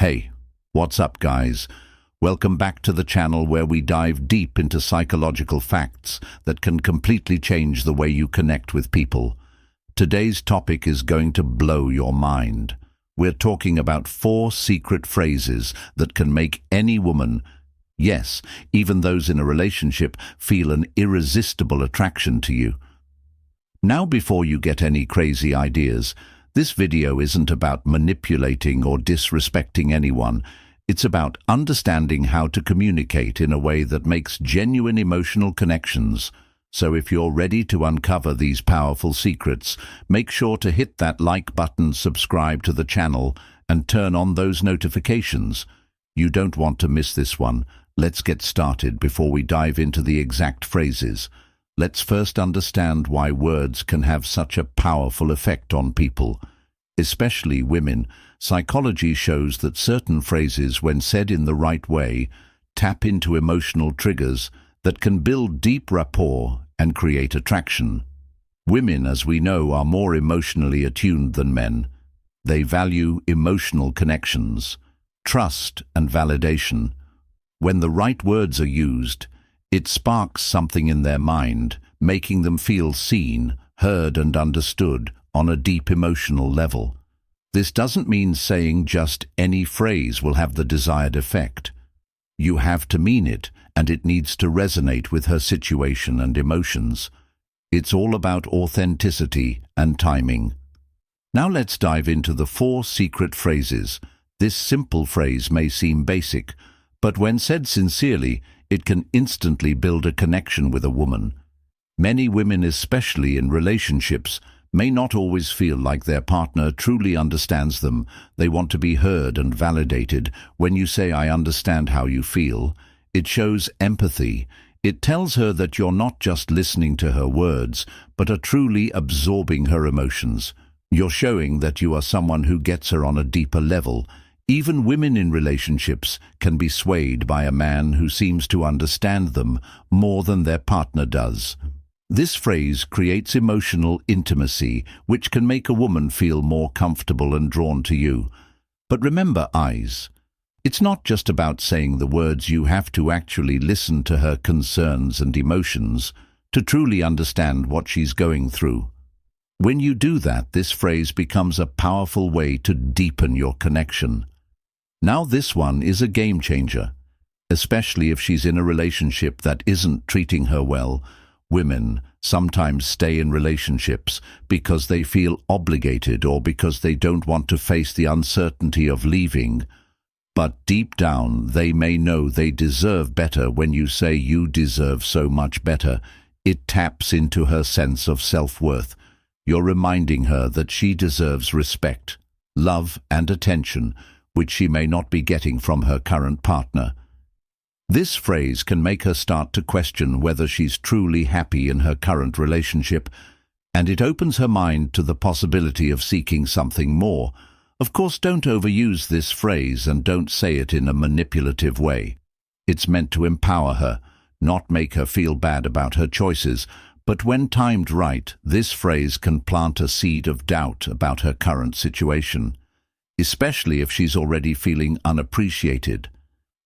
Hey, what's up guys? Welcome back to the channel where we dive deep into psychological facts that can completely change the way you connect with people. Today's topic is going to blow your mind. We're talking about 4 secret phrases that can make any woman, yes, even those in a relationship, feel an irresistible attraction to you. Now, before you get any crazy ideas, this video isn't about manipulating or disrespecting anyone. It's about understanding how to communicate in a way that makes genuine emotional connections. So if you're ready to uncover these powerful secrets, make sure to hit that like button, subscribe to the channel, and turn on those notifications. You don't want to miss this one. Let's get started before we dive into the exact phrases. Let's first understand why words can have such a powerful effect on people, especially women. Psychology shows that certain phrases, when said in the right way, tap into emotional triggers that can build deep rapport and create attraction. Women, as we know, are more emotionally attuned than men. They value emotional connections, trust, and validation. When the right words are used, it sparks something in their mind, making them feel seen, heard, and understood on a deep emotional level. This doesn't mean saying just any phrase will have the desired effect. You have to mean it, and it needs to resonate with her situation and emotions. It's all about authenticity and timing. Now let's dive into the 4 secret phrases. This simple phrase may seem basic, but when said sincerely, it can instantly build a connection with a woman. Many women, especially in relationships, may not always feel like their partner truly understands them. They want to be heard and validated. When you say, "I understand how you feel," it shows empathy. It tells her that you're not just listening to her words, but are truly absorbing her emotions. You're showing that you are someone who gets her on a deeper level. Even women in relationships can be swayed by a man who seems to understand them more than their partner does. This phrase creates emotional intimacy, which can make a woman feel more comfortable and drawn to you. But remember, eyes. It's not just about saying the words. You have to actually listen to her concerns and emotions to truly understand what she's going through. When you do that, this phrase becomes a powerful way to deepen your connection. Now, this one is a game changer, especially if she's in a relationship that isn't treating her well. Women sometimes stay in relationships because they feel obligated or because they don't want to face the uncertainty of leaving. But deep down, they may know they deserve better. When you say "you deserve so much better," it taps into her sense of self-worth. You're reminding her that she deserves respect, love, and attention, which she may not be getting from her current partner. This phrase can make her start to question whether she's truly happy in her current relationship, and it opens her mind to the possibility of seeking something more. Of course, don't overuse this phrase and don't say it in a manipulative way. It's meant to empower her, not make her feel bad about her choices. But when timed right, this phrase can plant a seed of doubt about her current situation, especially if she's already feeling unappreciated.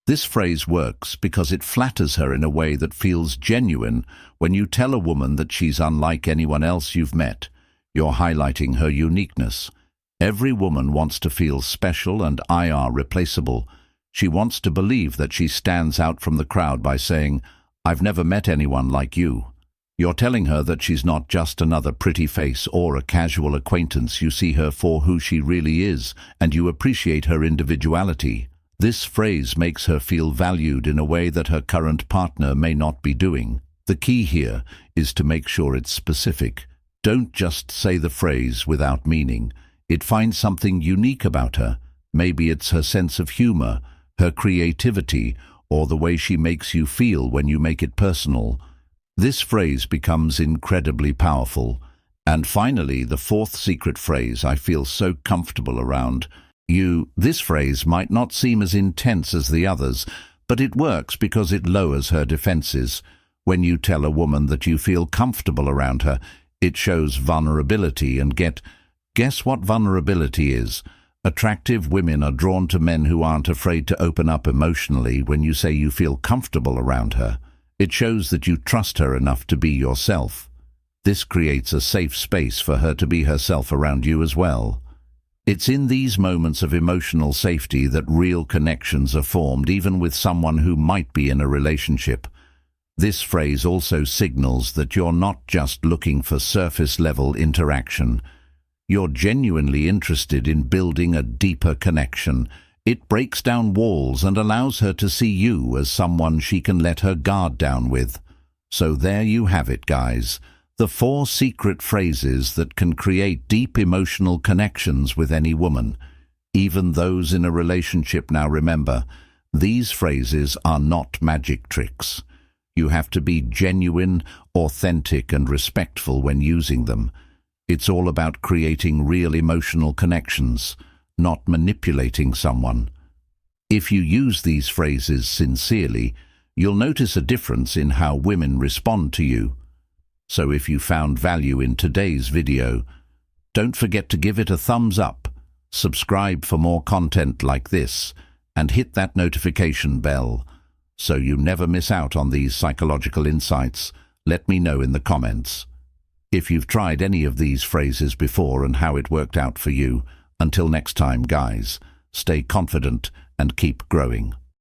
This phrase works because it flatters her in a way that feels genuine. When you tell a woman that she's unlike anyone else you've met, you're highlighting her uniqueness. Every woman wants to feel special and irreplaceable. She wants to believe that she stands out from the crowd by saying, "I've never met anyone like you." You're telling her that she's not just another pretty face or a casual acquaintance. You see her for who she really is, and you appreciate her individuality. This phrase makes her feel valued in a way that her current partner may not be doing. The key here is to make sure it's specific. Don't just say the phrase without meaning. It finds something unique about her. Maybe it's her sense of humor, her creativity, or the way she makes you feel when you make it personal. This phrase becomes incredibly powerful. And finally, the 4th secret phrase I feel so comfortable around you. This phrase might not seem as intense as the others, but it works because it lowers her defenses. When you tell a woman that you feel comfortable around her, it shows vulnerability. And guess what vulnerability is? Attractive women are drawn to men who aren't afraid to open up emotionally. When you say you feel comfortable around her, it shows that you trust her enough to be yourself. This creates a safe space for her to be herself around you as well. It's in these moments of emotional safety that real connections are formed, even with someone who might be in a relationship. This phrase also signals that you're not just looking for surface-level interaction. You're genuinely interested in building a deeper connection. It breaks down walls and allows her to see you as someone she can let her guard down with. So there you have it, guys. The 4 secret phrases that can create deep emotional connections with any woman, even those in a relationship. Now remember, these phrases are not magic tricks. You have to be genuine, authentic, and respectful when using them. It's all about creating real emotional connections, not manipulating someone. If you use these phrases sincerely, you'll notice a difference in how women respond to you. So if you found value in today's video, don't forget to give it a thumbs up, subscribe for more content like this, and hit that notification bell so you never miss out on these psychological insights. Let me know in the comments if you've tried any of these phrases before and how it worked out for you. Until next time, guys, stay confident and keep growing.